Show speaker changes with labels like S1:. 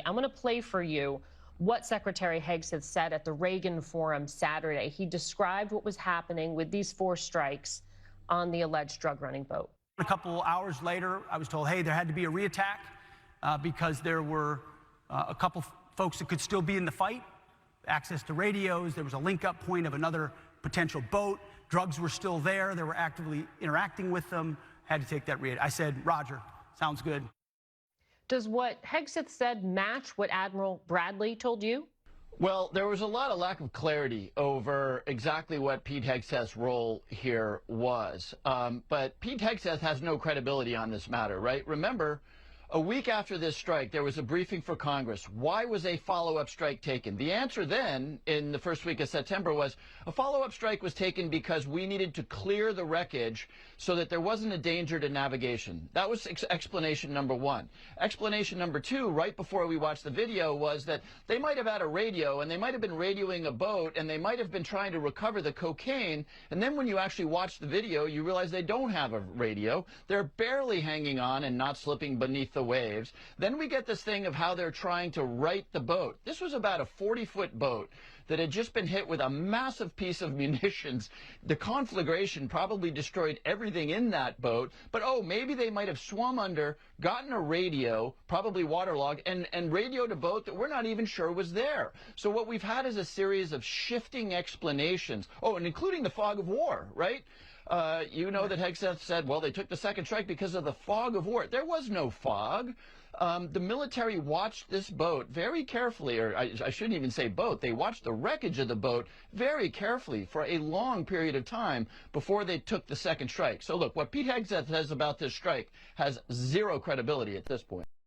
S1: I'm going to play for you what Secretary Hegseth said at the Reagan Forum Saturday. He described what was happening with these 4 strikes on the alleged drug-running boat.
S2: A couple hours later, I was told, hey, there had to be a reattack because there were a couple folks that could still be in the fight, access to radios. There was a link-up point of another potential boat. Drugs were still there. They were actively interacting with them. Had to take that reattack. I said, Roger, sounds good.
S1: Does what Hegseth said match what Admiral Bradley told you?
S3: Well, there was a lot of lack of clarity over exactly what Pete Hegseth's role here was. But Pete Hegseth has no credibility on this matter, right? Remember, a week after this strike, there was a briefing for Congress. Why was a follow-up strike taken? The answer then, in the first week of September, was a follow-up strike was taken because we needed to clear the wreckage so that there wasn't a danger to navigation. That was explanation number 1. Explanation number 2, right before we watched the video, was that they might have had a radio, and they might have been radioing a boat, and they might have been trying to recover the cocaine, and then when you actually watch the video, you realize they don't have a radio. They're barely hanging on and not slipping beneath the waves. Then we get this thing of how they're trying to right the boat. This was about a 40-foot boat that had just been hit with a massive piece of munitions. The conflagration probably destroyed everything in that boat, but maybe they might have swum under, gotten a radio, probably waterlogged, and radioed a boat that we're not even sure was there. So what we've had is a series of shifting explanations. And including the fog of war, right? You know that Hegseth said, well, they took the second strike because of the fog of war. There was no fog. The military watched this boat very carefully, or I shouldn't even say boat. They watched the wreckage of the boat very carefully for a long period of time before they took the second strike. So look, what Pete Hegseth says about this strike has zero credibility at this point.